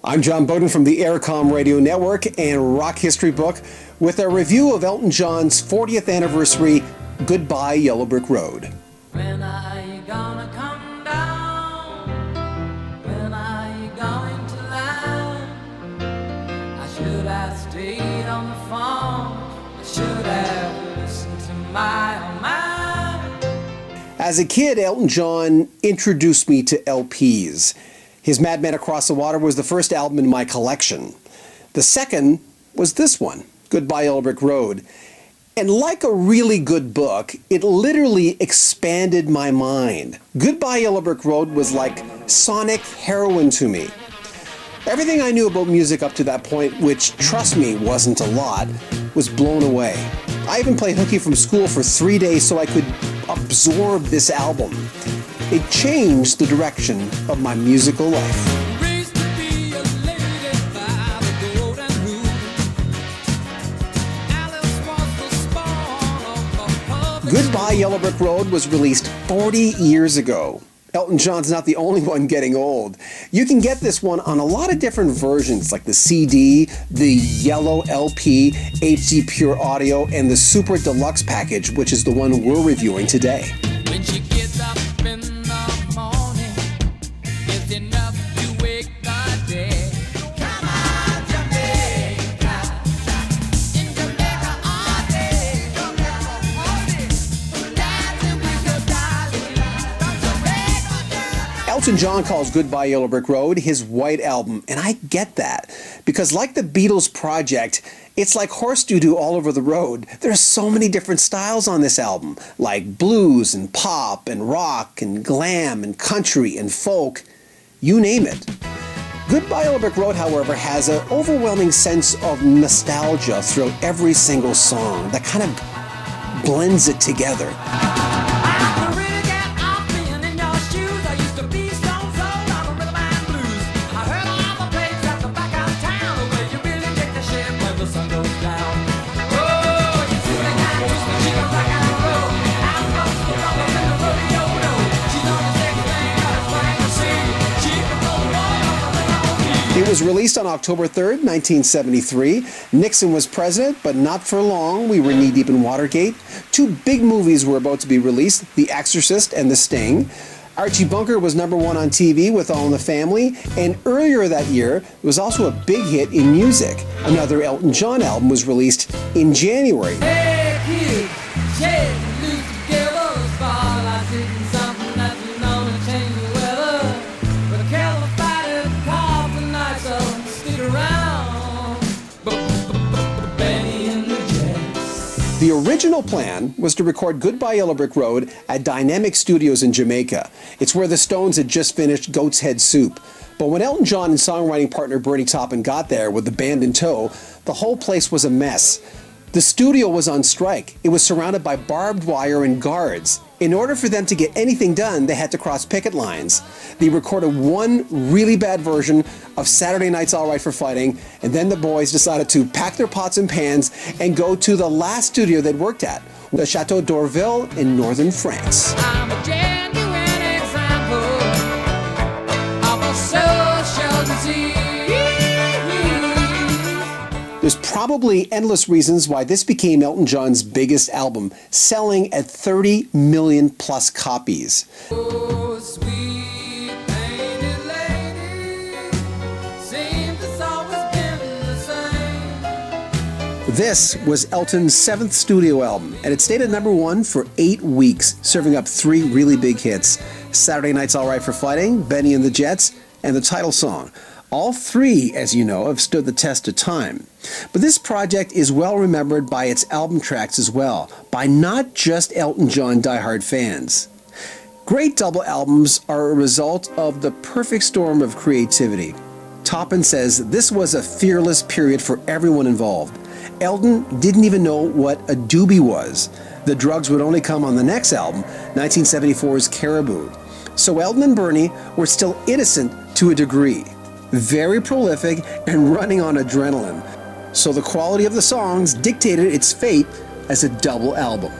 I'm John Beaudin from the Aircom Radio Network and Rock History Book with a review of Elton John's 40th anniversary, Goodbye Yellow Brick Road. When are you gonna come down? When are you going to land? I should have stayed on the phone. I should have listened to my own mind. As a kid, Elton John introduced me to LPs. His Mad Men Across the Water was the first album in my collection. The second was this one, Goodbye Yellow Brick Road. And like a really good book, it literally expanded my mind. Goodbye Yellow Brick Road was like sonic heroin to me. Everything I knew about music up to that point, which, trust me, wasn't a lot, was blown away. I even played hooky from school for 3 days so I could absorb this album. It changed the direction of my musical life. Goodbye Yellow Brick Road was released 40 years ago. Elton John's not the only one getting old. You can get this one on a lot of different versions, like the CD, the yellow LP, HD Pure Audio, and the Super Deluxe package, which is the one we're reviewing today. When she gets up in the morning, it's enough to wake the day. Come on, Jamaica. In Jamaica all day. Dancing with your darling. From Jamaica. Elton John calls Goodbye Yellow Brick Road his white album, and I get that. Because like the Beatles project, it's like horse doo-doo all over the road. There's so many different styles on this album, like blues and pop and rock and glam and country and folk, you name it. Goodbye Yellow Brick Road, however, has an overwhelming sense of nostalgia throughout every single song that kind of blends it together. I could really get off being in your shoes. I used to be stone cold on the rhythm and blues. I heard all the plays at the back of town, where you really take the shit when the sun goes down. Oh, you see the guy who's the chick of rock and roll. I'm lost with all the rhythm rodeo. She's on the same thing, got a swag to see. She can roll the ball on the rhythm. It was released on October 3rd, 1973. Nixon was president, but not for long. We were knee-deep in Watergate. Two big movies were about to be released, The Exorcist and The Sting. Archie Bunker was #1 on TV with All in the Family, and earlier that year, it was also a big hit in music. Another Elton John album was released in January. Hey kid, shake and loose together. Spotlight hitting something that's known to change the weather. But I can't fight it, call tonight, so stick around. Benny and the Jets. The original plan was to record Goodbye Yellow Brick Road at Dynamic Studios in Jamaica. It's where the Stones had just finished Goat's Head Soup. But when Elton John and songwriting partner Bernie Taupin got there with the band in tow, the whole place was a mess. The studio was on strike. It was surrounded by barbed wire and guards. In order for them to get anything done, they had to cross picket lines. They recorded one really bad version of Saturday Night's All Right for Fighting, and then the boys decided to pack their pots and pans and go to the last studio they'd worked at, the Chateau d'Orville in northern France. I'm a genuine example of a social disease. There's probably endless reasons why this became Elton John's biggest album, selling at 30 million plus copies. Oh, sweet painted lady, seems it's always been the same. This was Elton's 7th studio album, and it stayed at #1 for 8 weeks, serving up 3 really big hits: Saturday Night's All Right for Fighting, Benny and the Jets, and the title song. All 3, as you know, have stood the test of time. But this project is well remembered by its album tracks as well, by not just Elton John diehard fans. Great double albums are a result of the perfect storm of creativity. Taupin says this was a fearless period for everyone involved. Elton didn't even know what a doobie was. The drugs would only come on the next album, 1974's Caribou. So Elton and Bernie were still innocent to a degree. Very prolific and running on adrenaline. So the quality of the songs dictated its fate as a double album.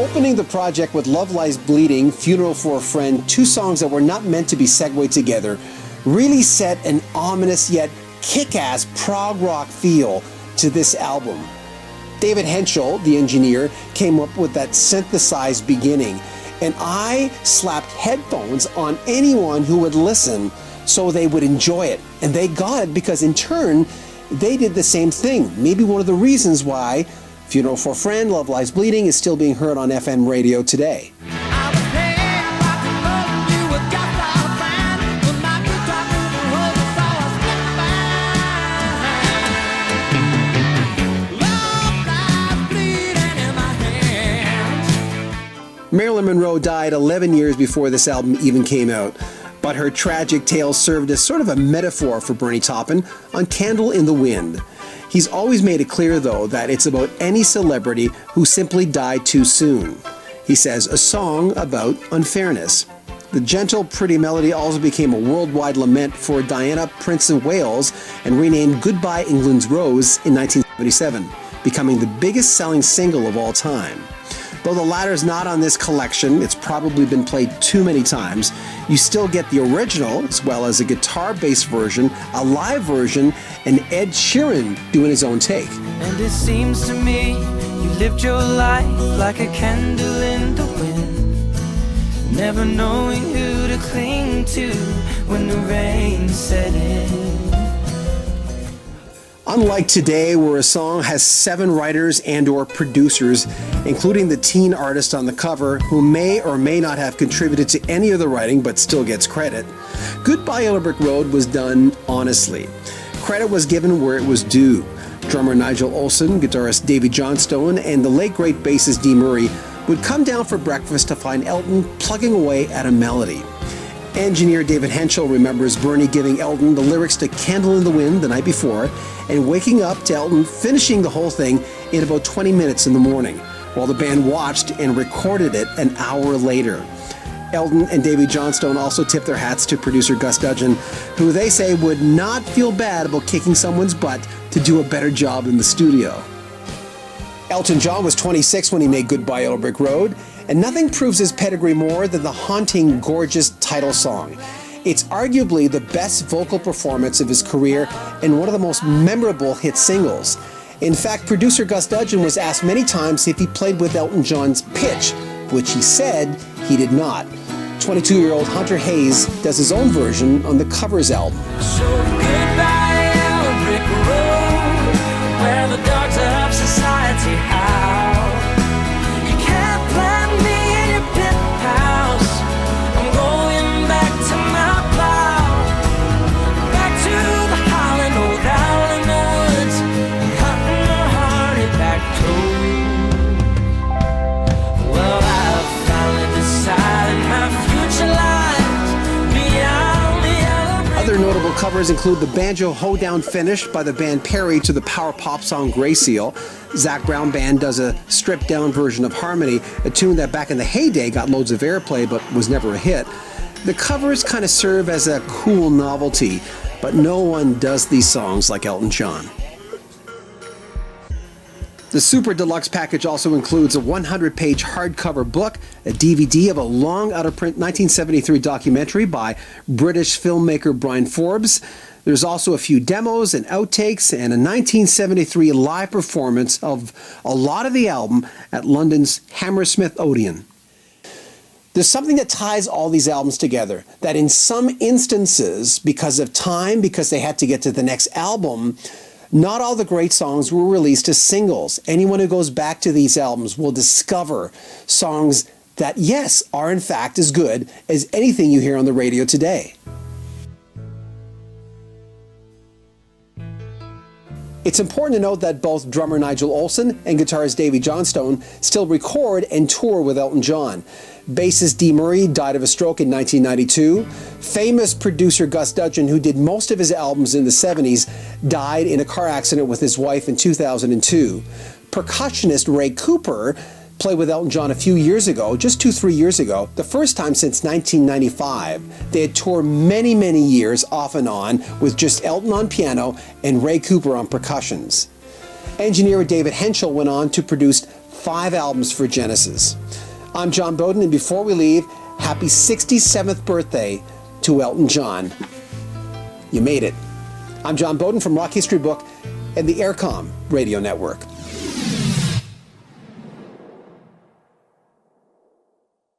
Opening the project with Love Lies Bleeding, Funeral for a Friend, two songs that were not meant to be segued together, really set an ominous yet kick-ass prog rock feel to this album. David Henschel, the engineer, came up with that synthesized beginning, and I slapped headphones on anyone who would listen so they would enjoy it. And they got it because in turn, they did the same thing. Maybe one of the reasons why Funeral for a Friend, Love Lies Bleeding is still being heard on FM radio today. Marilyn Monroe died 11 years before this album even came out, but her tragic tale served as sort of a metaphor for Bernie Taupin on Candle in the Wind. He's always made it clear, though, that it's about any celebrity who simply died too soon. He says, a song about unfairness. The gentle, pretty melody also became a worldwide lament for Diana, Prince of Wales, and renamed Goodbye England's Rose in 1977, becoming the biggest selling single of all time. Though the latter is not on this collection, it's probably been played too many times, you still get the original, as well as a guitar-based version, a live version, and Ed Sheeran doing his own take. And it seems to me you lived your life like a candle in the wind, never knowing who to cling to when the rain set in. Unlike today, where a song has 7 writers and or producers, including the teen artist on the cover, who may or may not have contributed to any of the writing but still gets credit, Goodbye Yellow Brick Road was done honestly. Credit was given where it was due. Drummer Nigel Olsson, guitarist Davy Johnstone, and the late great bassist Dee Murray would come down for breakfast to find Elton plugging away at a melody. Engineer David Henschel remembers Bernie giving Elton the lyrics to Candle in the Wind the night before and waking up to Elton finishing the whole thing in about 20 minutes in the morning, while the band watched and recorded it an hour later. Elton and Davy Johnstone also tipped their hats to producer Gus Dudgeon, who they say would not feel bad about kicking someone's butt to do a better job in the studio. Elton John was 26 when he made Goodbye Yellow Brick Road, and nothing proves his pedigree more than the haunting, gorgeous title song. It's arguably the best vocal performance of his career and one of the most memorable hit singles. In fact, producer Gus Dudgeon was asked many times if he played with Elton John's pitch, which he said he did not. 22-year-old Hunter Hayes does his own version on the Covers album. So goodbye, Yellow Brick Road, where the dogs of society howl. You can't plant me in your penthouse. I'm going back to my plow, back to the howling old owl in the woods, hunting the honeyback toad. Well, I've finally decided my future lies beyond the yellow brick. Other notable covers include the banjo hoedown finish by the band Perry to the power pop song Grey Seal. Zac Brown Band does a stripped down version of Harmony, a tune that back in the heyday got loads of airplay but was never a hit. The covers kind of serve as a cool novelty, but no one does these songs like Elton John. The Super Deluxe package also includes a 100-page hardcover book, a DVD of a long out-of-print 1973 documentary by British filmmaker Brian Forbes. There's also a few demos and outtakes and a 1973 live performance of a lot of the album at London's Hammersmith Odeon. There's something that ties all these albums together, that in some instances, because of time, because they had to get to the next album, not all the great songs were released as singles. Anyone who goes back to these albums will discover songs that, yes, are in fact as good as anything you hear on the radio today. It's important to note that both drummer Nigel Olsson and guitarist Davy Johnstone still record and tour with Elton John. Bassist Dee Murray died of a stroke in 1992. Famous producer Gus Dudgeon, who did most of his albums in the 70s, died in a car accident with his wife in 2002. Percussionist Ray Cooper played with Elton John a few years ago, just 2-3 years ago, the first time since 1995. They had toured many, many years off and on with just Elton on piano and Ray Cooper on percussions. Engineer David Henschel went on to produce 5 albums for Genesis. I'm John Beaudin, and before we leave, happy 67th birthday to Elton John. You made it. I'm John Beaudin from Rock History Book and the Aircom Radio Network.